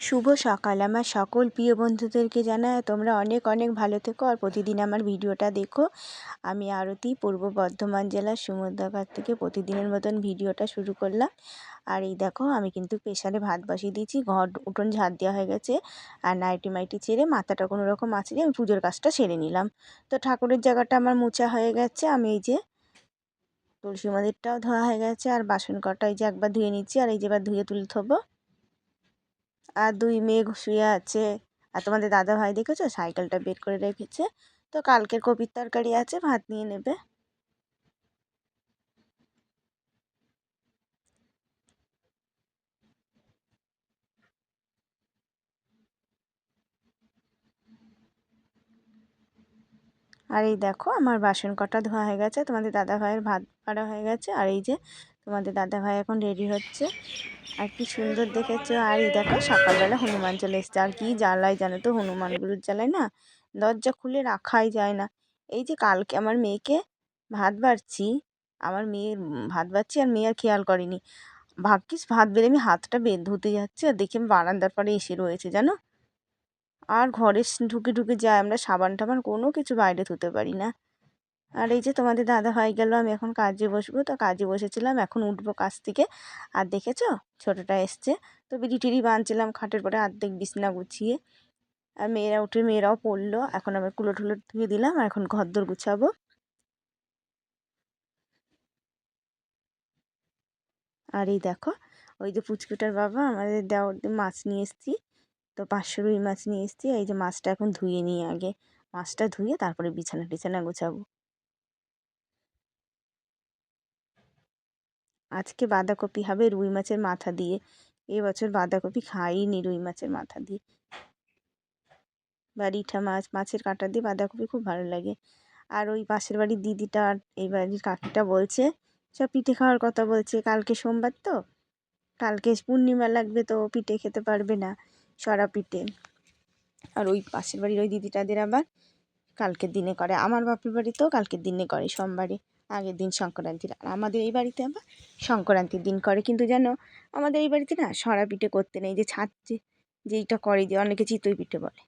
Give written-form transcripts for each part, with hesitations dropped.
শুভ সকাল আমার সকল প্রিয় বন্ধুদেরকে জানাই তোমরা অনেক অনেক ভালো থেকো আর প্রতিদিন আমার ভিডিওটা দেখো। আমি আরতি পূর্ব বর্ধমান জেলার সমুদ্রঘাট থেকে প্রতিদিনের মতন ভিডিওটা শুরু করলাম। আর এই দেখো আমি কিন্তু প্রেসারে ভাত বসিয়ে দিয়েছি, ঘর উঠোন ঝাড় দেওয়া হয়ে গেছে আর নাইটি মাইটি ছেড়ে মাথাটা কোনো রকম আঁচড়ে আমি পুজোর কাজটা সেরে নিলাম। তো ঠাকুরের জায়গাটা আমার মোছা হয়ে গেছে, আমি এই যে তুলসী মন্দিরটাও ধোয়া হয়ে গেছে আর বাসন কটা এই যে একবার ধুয়ে নিচ্ছি আর এই যে এবার ধুয়ে তুলে থবো। আর দুই মেয়ে শুয়ে আছে। আর তোমাদের দাদা ভাই দেখেছো সাইকেলটা বের করে রেখেছে, তো কালকের কপির তরকারি আছে, ভাত নিয়ে নেবে। আর এই দেখো আমার বাসন কটা ধোয়া হয়ে গেছে, তোমাদের দাদা ভাইয়ের ভাত বাড়া হয়ে গেছে। আর এই যে তোমাদের দাদা ভাই এখন রেডি হচ্ছে। আর কি সুন্দর দেখেছো। আর এই দেখো সকালবেলা হনুমান চলে এসছে। আর কি জ্বালায় জানো তো, হনুমানগুলোর জ্বালায় না দরজা খুলে রাখাই যায় না। এই যে কালকে আমার মেয়েকে ভাত বাড়ছি, আমার মেয়ের ভাত বাড়ছি আর মেয়ে আর খেয়াল করেনি। ভাগ্যিস ভাত বেড়ে আমি হাতটা ধুতে যাচ্ছি আর দেখি আমি বারান্দার পরে এসে রয়েছে জানো। আর ঘরে ঢুকে ঢুকে যায়, আমরা সাবান টাবান কোনো কিছু বাইরে ধুতে পারি না। আর এই যে তোমাদের দাদা হয়ে গেল, আমি এখন কাজে বসবো, তো কাজে বসেছিলাম, এখন উঠবো কাজ থেকে। আর দেখেছো ছোটোটা এসছে, তো বিড়ি টিড়ি বাঁধছিলাম খাটের পরে অর্ধেক বিছনা গুছিয়ে। আর মেয়েরা উঠে মেয়েরাও পড়লো, এখন আবার কুলো টুলো ধুয়ে দিলাম আর এখন ঘরদোর গুছাবো। আর এই দেখো ওই যে পুচকুটার বাবা আমাদের দেওয়ার মাছ নিয়ে এসেছি, তো 500 রুই মাছ নিয়ে এসেছি। এই যে মাছটা এখন ধুয়ে নিয়ে আগে মাছটা ধুয়ে তারপরে বিছানা টিছানা গোছাবো। আজকে বাঁধাকপি হবে রুই মাছের মাথা দিয়ে। এবছর বাঁধাকপি খাইনি রুই মাছের মাথা দিয়ে। বা রিঠা মাছ, মাছের কাঁটা দিয়ে বাঁধাকপি খুব ভালো লাগে। আর ওই পাশের বাড়ির দিদিটা আর এই বাড়ির কাকিটা বলছে সব পিঠে খাওয়ার কথা বলছে, কালকে সোমবার তো, কালকে পূর্ণিমা লাগবে, তো পিঠে খেতে পারবে না, সরা পিঠে। আর ওই পাশের বাড়ির ওই দিদিটাদের আবার কালকের দিনে করে, আমার বাপের বাড়িতেও কালকের দিনে করে সোমবারে, আগের দিন সংক্রান্তির। আর আমাদের এই বাড়িতে আবার সংক্রান্তির দিন করে। কিন্তু জানো আমাদের এই বাড়িতে না সরা পিঠে করতে নেই, যে ছাদ যেইটা করে, যে অনেকে চিতই পিঠে বলে,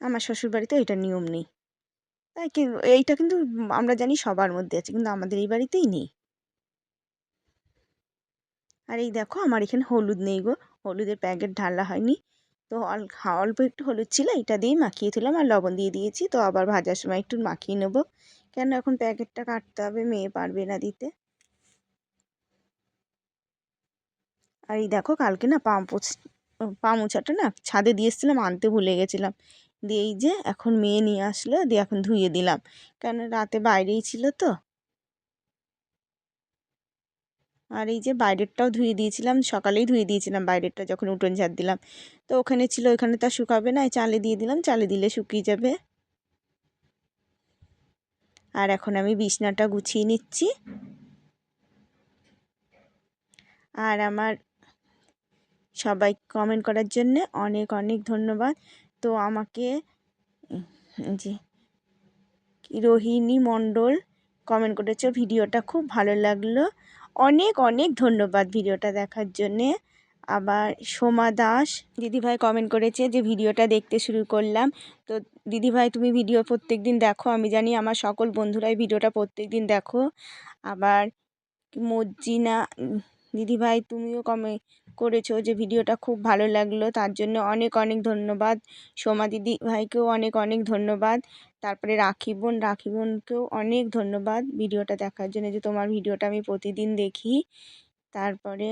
আমার শ্বশুর বাড়িতে এটা নিয়ম নেই। তাই কি এইটা কিন্তু আমরা জানি সবার মধ্যে আছে, কিন্তু আমাদের এই বাড়িতেই নেই। আর এই দেখো আমার এখানে হলুদ নেই গো, হলুদের প্যাকেট ঢালা হয়নি, তো অল্প একটু হলুদ ছিল, এটা দিয়েই মাখিয়েছিলাম আর লবণ দিয়ে দিয়েছি। তো আবার ভাজার সময় একটু মাখিয়ে নেবো, কেন এখন প্যাকেটটা কাটতে হবে, মেয়ে পারবে না দিতে। আর এই দেখো কালকে না পা মোছাটা না ছাদে দিয়ে এসেছিলাম, আনতে ভুলে গেছিলাম। দিয়ে এই যে এখন মেয়ে নিয়ে আসলো, দিয়ে এখন ধুয়ে দিলাম, কেন রাতে বাইরেই ছিল তো। আর এই যে বাইরেরটাও ধুয়ে দিয়েছিলাম, সকালেই ধুয়ে দিয়েছিলাম বাইরেরটা যখন উঠোন ঝাড় দিলাম, তো ওখানে ছিল, ওখানে তো শুকাবে না, চালে দিয়ে দিলাম, চালে দিলে শুকিয়ে যাবে। আর এখন আমি বিছনাটা গুছিয়ে নিচ্ছি। আর আমার সবাই কমেন্ট করার জন্যে অনেক অনেক ধন্যবাদ। তো আমাকে যে রোহিণী মণ্ডল কমেন্ট করেছো, ভিডিওটা খুব ভালো লাগলো, অনেক অনেক ধন্যবাদ ভিডিওটা দেখার জন্যে। আবার সোমা দাস দিদিভাই কমেন্ট করেছে যে ভিডিওটা দেখতে শুরু করলাম। তো দিদিভাই তুমি ভিডিও প্রত্যেক দিন দেখো, আমি জানি আমার সকল বন্ধুরাই ভিডিওটা প্রত্যেক দিন দেখো। আবার মজ্জিনা দিদিভাই তুমিও কমেন্ট করেছো যে ভিডিওটা খুব ভালো লাগলো, তার জন্য অনেক অনেক ধন্যবাদ। সোমা দিদি ভাইকেও অনেক অনেক ধন্যবাদ। তারপরে রাখি বোনকেও অনেক ধন্যবাদ ভিডিওটা দেখার জন্য, যে তোমার ভিডিওটা আমি প্রতিদিন দেখি। তারপরে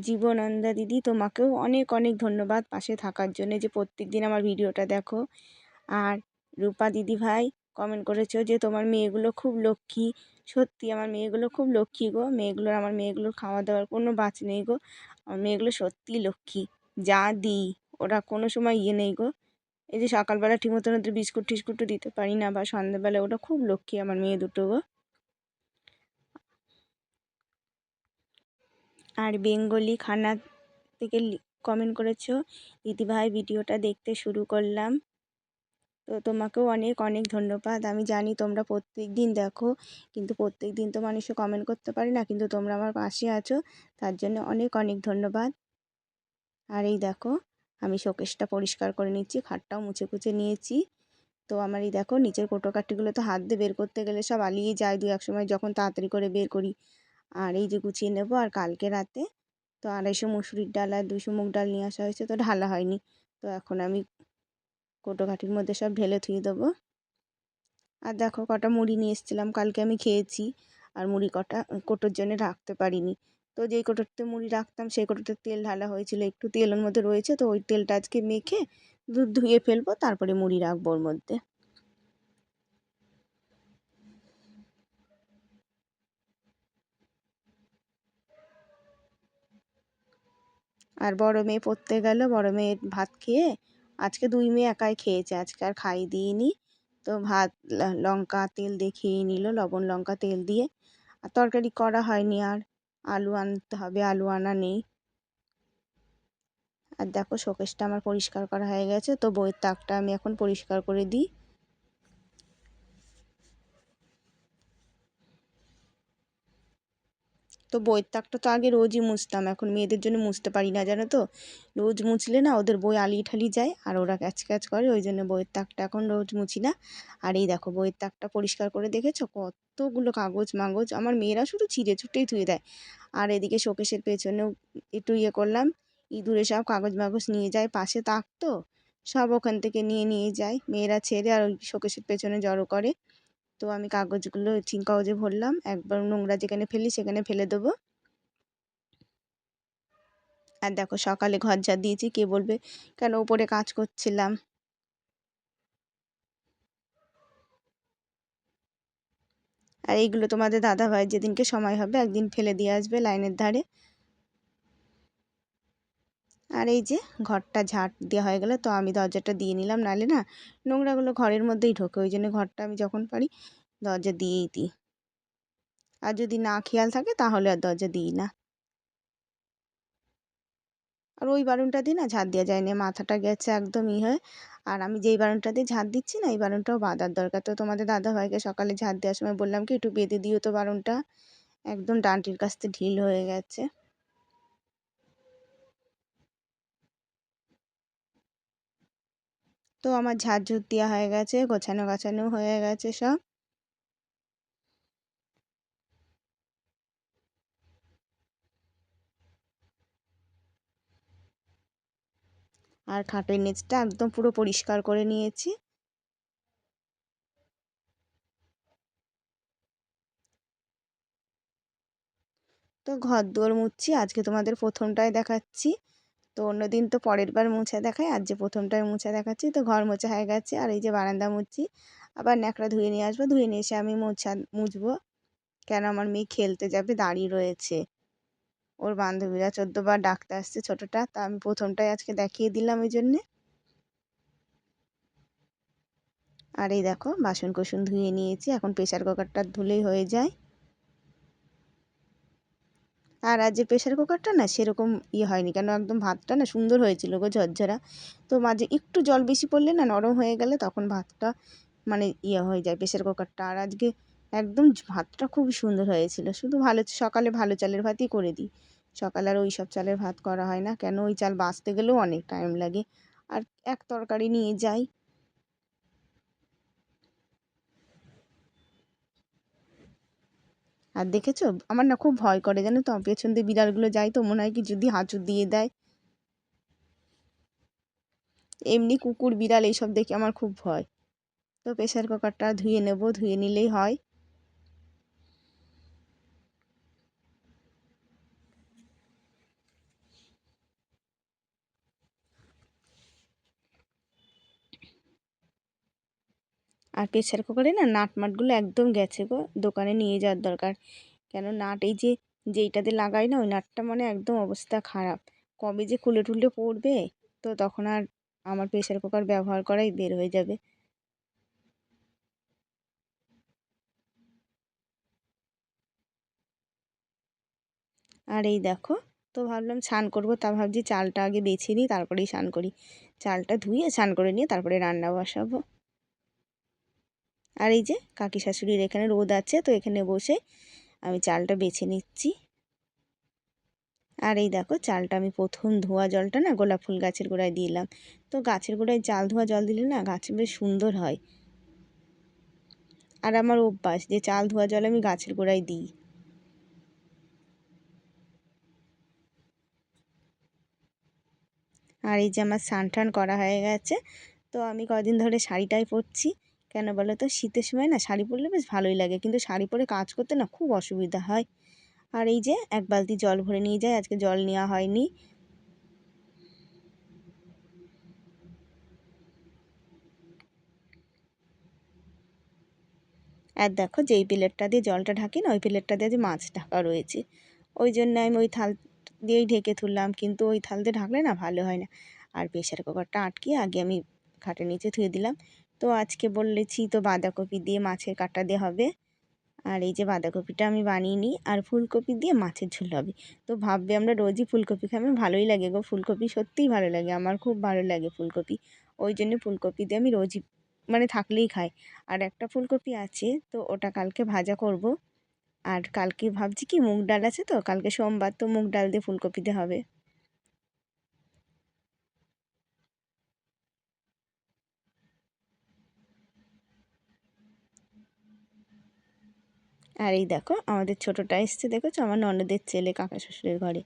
জীবনন্দা দিদি তোমাকেও অনেক অনেক ধন্যবাদ পাশে থাকার জন্য, যে প্রত্যেক দিন আমার ভিডিওটা দেখো। আর রূপা দিদি ভাই কমেন্ট করেছো যে তোমার মেয়েগুলো খুব লক্ষ্মী। সত্যি আমার মেয়েগুলো খুব লক্ষ্মী গো, আমার মেয়েগুলোর খাওয়া দাওয়ার কোনো বাঁচ নেই গো, আমার মেয়েগুলো সত্যিই লক্ষ্মী। যা দিই ওরা কোনো সময় ইয়ে নেই গো। এই যে সকালবেলা ঠিক মতন ওদের বিস্কুট টিস্কুটও দিতে পারি না, বা সন্ধ্যাবেলা, ওটা খুব লক্ষ্মী আমার মেয়ে দুটো গো। আর বেঙ্গলি খানা থেকে কমেন্ট করেছো, দিদিভাই ভিডিওটা দেখতে শুরু করলাম। তো তোমাকেও অনেক অনেক ধন্যবাদ। আমি জানি তোমরা প্রত্যেক দিন দেখো, কিন্তু প্রত্যেক দিন তো মানুষে কমেন্ট করতে পারে না, কিন্তু তোমরা আমার পাশে আছো, তার জন্য অনেক অনেক ধন্যবাদ। আর এই দেখো আমি শোকেসটা পরিষ্কার করে নিচ্ছি, খাটটাও মুছে কুচে নিয়েছি। তো আমার এই দেখো নিচের কোটোকাঠিগুলো তো হাত দিয়ে বের করতে গেলে সব আলিয়ে যায় দু এক সময়, যখন তাড়াতাড়ি করে বের করি। আর এই যে গুছিয়ে নেবো। আর কালকে রাতে তো 250 মুসুরির ডাল আর 200 মুগ ডাল নিয়ে আসা হয়েছে, তো ঢালা হয়নি। তো এখন আমি কোটোকাঠির মধ্যে সব ঢেলে ধুয়ে দেবো। আর দেখো কটা মুড়ি নিয়ে এসেছিলাম, কালকে আমি খেয়েছি। আর মুড়ি কটা কোটোর জন্য রাখতে পারিনি। তো যেই কোটোতে মুড়ি রাখতাম সেই কোটোতে তেল ঢালা হয়েছিল, একটু তেল ওর মধ্যে রয়েছে, তো ওই তেলটা আজকে মেখে দুধ ধুয়ে ফেলবো, তারপরে মুড়ি রাখবো ওর মধ্যে। আর বড় মেয়ে পড়তে গেল, বড় মেয়ে ভাত খেয়ে, আজকে দুই মেয়ে একাই খেয়েছে, আজকে আর খাই দিইনি। তো ভাত লঙ্কা তেল দিয়ে খেয়ে নিল, লবণ লঙ্কা তেল দিয়ে। আর তরকারি করা হয়নি। আর আলু আনতে হবে, আলু আনা নেই। আর দেখো শোকেসটা আমার পরিষ্কার করা হয়ে গেছে, তো বইয়ের তাকটা আমি এখন পরিষ্কার করে দিই। তো বইয়ের তাকটা তো আগে রোজই মুছতাম, এখন মেয়েদের জন্য মুছতে পারি না জানো তো। রোজ মুছলে না ওদের বই আলিয়ে ঠালিয়ে যায় আর ওরা ক্যাচ ক্যাচ করে, ওই জন্য বইয়ের তাকটা এখন রোজ মুছি না। আর এই দেখো বইয়ের তাকটা পরিষ্কার করে দেখেছো কতগুলো কাগজ মাগজ, আমার মেয়েরা শুধু ছিঁড়ে ছুটেই ধুয়ে দেয়। আর এদিকে শোকেসের পেছনেও একটু ইয়ে করলাম, ইঁদুরে সব কাগজ মাগজ নিয়ে যায়, পাশে তাক তো সব ওখান থেকে নিয়ে নিয়ে যায়, মেয়েরা ছেড়ে আর ওই শোকেসের পেছনে জড়ো করে। তো আমি কাগজগুলো ঠিক কাগজে ভরলাম, একবার নোংরা যেখানে ফেলি সেখানে ফেলে দেবো। আর দেখো সকালে ঘর ঝাড় দিয়েছি, কে বলবে কেন উপরে কাজ করছিলাম। আর এইগুলো তোমাদের দাদা ভাই যেদিনকে সময় হবে একদিন ফেলে দিয়ে আসবে লাইনের ধারে। আর এই যে ঘরটা ঝাড় দেওয়া হয়ে গেলে তো আমি দরজাটা দিয়ে নিলাম, নাহলে না নোংরাগুলো ঘরের মধ্যেই ঢোকে, ওই জন্য ঘরটা আমি যখন পারি দরজা দিয়েই দিই। আর যদি না খেয়াল থাকে তাহলে আর দরজা দিই না। আর ওই বারুনটা দিয়ে না ঝাড় দেওয়া যায় না, মাথাটা গেছে একদম হয়ে। আর আমি যেই বারুনটা দিয়ে ঝাড় দিচ্ছি না, এই বারুনটাও বাঁধার দরকার। তো তোমাদের দাদাভাইকে সকালে ঝাড় দেওয়ার সময় বললাম কি একটু বেঁধে দিও তো বারুনটা, একদম ডানটির কাছ থেকে ঢিল হয়ে গেছে। তো আমার ঝাড়ঝুড় দেওয়া হয়ে গেছে, গোছানো গাছানো হয়ে গেছে সব। আর খাটের নিচটা একদম পুরো পরিষ্কার করে নিয়েছি। তো ঘর দুয়ার মুছছি, আজকে তোমাদের প্রথমটাই দেখাচ্ছি। তো অন্যদিন তো পরের বার মুছে দেখাই, আজ যে প্রথমটায় মুছে দেখাচ্ছি। তো ঘর মোছা হয়ে গেছে, আর এই যে বারান্দা মুছছি। আবার ন্যাকড়া ধুয়ে নিয়ে আসবো, ধুয়ে নিয়ে এসে আমি মুছবো। কেন আমার মেয়ে খেলতে যাবে, দাঁড়িয়ে রয়েছে, ওর বান্ধবীরা 14 বার ডাকতে আসছে ছোটটা, তা আমি প্রথমটাই আজকে দেখিয়ে দিলাম ওই জন্যে। আর এই দেখো বাসন কোসন ধুয়ে নিয়েছি, এখন প্রেসার কুকারটা ধুলেই হয়ে যায়। আর আজ যে প্রেসার কুকারটা না সেরকম হয়নি, কেন একদম ভাতটা না সুন্দর হয়েছিল গো, ঝরঝরা। তো মাঝে একটু জল বেশি পড়লে না নরম হয়ে গেলে তখন ভাতটা মানে হয়ে যায় প্রেসার কুকারটা। আর আজকে একদম ভাতটা খুবই সুন্দর হয়েছিল, শুধু ভালো সকালে ভালো চালের ভাতই করে দিই। সকালে আর ওই সব চালের ভাত করা হয় না, কেন ওই চাল বাছতে গেলেও অনেক টাইম লাগে। আর এক তরকারি নিয়ে যাই। আর দেখেছো আমার না খুব ভয় করে জানো তো, পেছন দিয়ে বিড়ালগুলো যায় তো মনে হয় কি যদি হাঁচু দিয়ে দেয়। এমনি কুকুর বিড়াল এইসব দেখে আমার খুব ভয়। তো প্রেসার কুকারটা ধুয়ে নেব, ধুয়ে নিলেই হয়। আর প্রেসার কুকারে না নাট মাটগুলো একদম গেছে গো, দোকানে নিয়ে যাওয়ার দরকার। কেন নাট এই যে যেইটাতে লাগাই না ওই নাটটা মানে একদম অবস্থা খারাপ, কবে যে খুলে টুলে পড়বে। তো তখন আর আমার প্রেসার কুকার ব্যবহার করাই বের হয়ে যাবে। আর এই দেখো, তো ভাবলাম স্নান করবো, তা ভাবছি চালটা আগে বেছে নিই তারপরেই স্নান করি। চালটা ধুয়ে স্নান করে নিয়ে তারপরে রান্না বসাবো। আর এই যে কাকি শাশুড়ির এখানে রোদ আছে, তো এখানে বসে আমি চালটা বেছে নিচ্ছি। আর এই দেখো চালটা আমি প্রথম ধোয়া জলটা না গোলাপ ফুল গাছের গোড়ায় দিলাম। তো গাছের গোড়ায় চাল ধোয়া জল দিলে না গাছ বেশ সুন্দর হয়। আর আমার অভ্যাস যে চাল ধোয়া জল আমি গাছের গোড়ায় দিই। আর এই যে আমার স্নান টান করা হয়ে গেছে। তো আমি কদিন ধরে শাড়িটাই পরছি। কেন বলো তো, শীতের সময় না শাড়ি পরলে বেশ ভালোই লাগে, কিন্তু শাড়ি পরে কাজ করতে না খুব অসুবিধা হয়। আর এই যে এক বালতি জল ভরে নিয়ে যাই, আজকে জল নেওয়া হয়নি। আর দেখো যেই প্লেটটা দিয়ে জলটা ঢাকি না ওই প্লেটটা দিয়ে যে মাছ ঢাকা রয়েছে, ওই জন্য আমি ওই থাল দিয়েই ঢেকে তুললাম, কিন্তু ওই থাল দিয়ে ঢাকলে না ভালো হয় না। আর প্রেশার কুকারটা আটকে আগে আমি খাটের নিচে ধুয়ে দিলাম। তো আজকে বলেছি তো বাঁধাকপি দিয়ে মাছের কাঁটা দিয়ে হবে। আর এই যে বাঁধাকপিটা আমি বানিয়ে নিই, আর ফুলকপি দিয়ে মাছের ঝোল হবে। তো ভাববে আমরা রোজই ফুলকপি খাই, আমার ভালোই লাগে গো ফুলকপি, সত্যিই ভালো লাগে, আমার খুব ভালো লাগে ফুলকপি। ওই জন্য ফুলকপি দিয়ে আমি রোজই মানে থাকলেই খাই। আর একটা ফুলকপি আছে, তো ওটা কালকে ভাজা করব। আর কালকে ভাবছি কি মুগ ডাল আছে, তো কালকে সোমবার, তো মুগ ডাল দিয়ে ফুলকপি দিয়ে হবে। আর এই দেখো আমাদের ছোটোটা এসছে, দেখেছো আমার ননদের ছেলে কাকা শ্বশুরের ঘরে।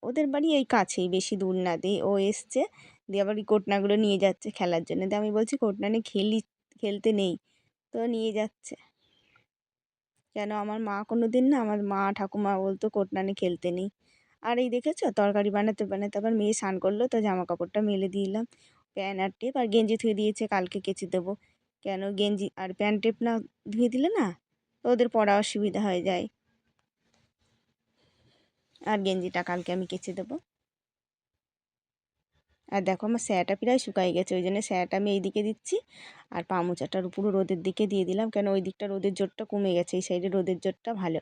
ওদের বাড়ি এই কাছেই, বেশি দূর না, দিয়ে ও এসছে, দিয়ে আবার এই কোটনাগুলো নিয়ে যাচ্ছে খেলার জন্য। দিয়ে আমি বলছি কোটনা নিয়ে খেলতে নেই, তো নিয়ে যাচ্ছে। কেন আমার মা কোনো দিন না, আমার মা ঠাকুমা বলতো কোটনা নিয়ে খেলতে নেই। আর এই দেখেছো তরকারি বানাতে বানাতে আবার মেয়ে স্নান করলো, তো জামা কাপড়টা মেলে দিলাম। প্যান্ট আর টেপ আর গেঞ্জি ধুয়ে দিয়েছে, কালকে কেচে দেবো। কেন গেঞ্জি আর প্যান্ট টেপ না ধুয়ে দিলে না ওদের পড়া অসুবিধা হয়ে যায়। আর গেঞ্জিটা কালকে আমি কেচে দেবো। আর দেখো আমার স্যাটা প্রায় শুকাই গেছে, ওই জন্য স্যাটা আমি এই দিকে দিচ্ছি। আর পা মোচাটার পুরো রোদের দিকে দিয়ে দিলাম, কেন ওই দিকটা রোদের জোরটা কমে গেছে, এই সাইডে রোদের জোরটা ভালো।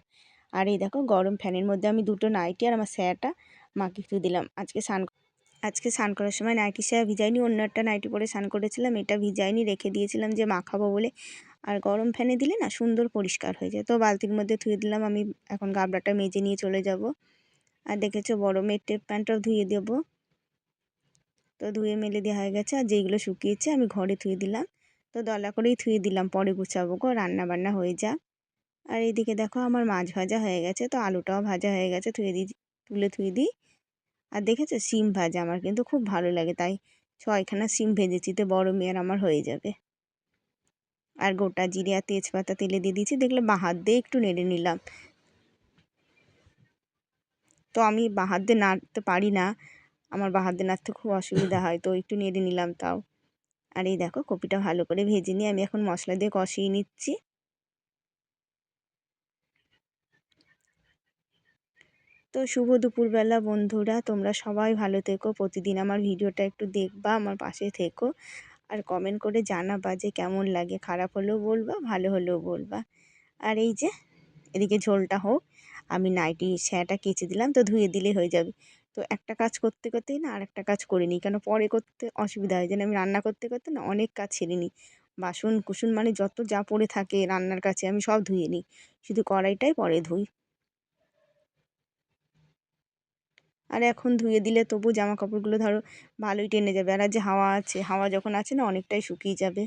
আর এই দেখো গরম ফ্যানের মধ্যে আমি দুটো নাইটি আর আমার স্যাটা মাকে একটু দিলাম। আজকে স্নান করার সময় নাইটি স্যায়া ভিজাইনি, অন্য একটা নাইটি পরে স্নান করেছিলাম, এটা ভিজাইনি, রেখে দিয়েছিলাম যে মাখাবো বলে। আর গরম ফ্যানে দিলে না সুন্দর পরিষ্কার হয়ে যায়। তো বালতির মধ্যে ধুয়ে দিলাম, আমি এখন গাবলাটা মেজে নিয়ে চলে যাব। আর দেখেছো বড় মেয়ের টেপ প্যান্টটাও ধুয়ে দেবো। তো ধুয়ে মেলে দেওয়া হয়ে গেছে, আর যেইগুলো শুকিয়েছে আমি ঘরে ধুয়ে দিলাম। তো দলা করেই ধুয়ে দিলাম, পরে গুছাবো গো, রান্না বান্না হয়ে যাক। আর এইদিকে দেখো আমার মাছ ভাজা হয়ে গেছে, তো আলুটাও ভাজা হয়ে গেছে, ধুয়ে দিই। আর দেখেছো সিম ভাজা আমার কিন্তু খুব ভালো লাগে, তাই 6খানা সিম ভেজেছি, তো বড় মেয়ের আমার হয়ে যাবে। আর গোটা জিরে আর তেজপাতা তেলে দিয়ে দিয়েছি, দেখলে বাঁ হাত দিয়ে একটু নেড়ে নিলাম। তো আমি বাঁ হাত দিয়ে নাড়তে পারি না, আমার বাঁ হাত দিয়ে নাড়তে খুব অসুবিধা হয়, তো একটু নেড়ে নিলাম তাও। আর এই দেখো কপিটা ভালো করে ভেজে নিয়ে আমি এখন মশলা দিয়ে কষিয়ে নিচ্ছি। তো শুভ দুপুরবেলা বন্ধুরা, তোমরা সবাই ভালো থেকো, প্রতিদিন আমার ভিডিওটা একটু দেখবা, আমার পাশে থেকো। আর কমেন্ট করে জানাবা যে কেমন লাগে, খারাপ হলেও বলবা, ভালো হলেও বলবা। আর এই যে এদিকে ঝোলটা হোক, আমি নাইটি স্যাটা কেচে দিলাম, তো ধুয়ে দিলে হয়ে যাবে। তো একটা কাজ করতে করতেই না আর একটা কাজ করে নিই, কেন পরে করতে অসুবিধা হয়, যেন আমি রান্না করতে করতে না অনেক কাজ ছেড়ে নিই। বাসন কুসুন মানে যত যা পড়ে থাকে রান্নার কাছে আমি সব ধুয়ে নিই, শুধু কড়াইটাই পরে ধুই। আর এখন ধুয়ে দিলে তবু জামা কাপড়গুলো ধরো ভালোই টেনে যাবে, আর যে হাওয়া আছে, হাওয়া যখন আছে না অনেকটাই শুকিয়ে যাবে।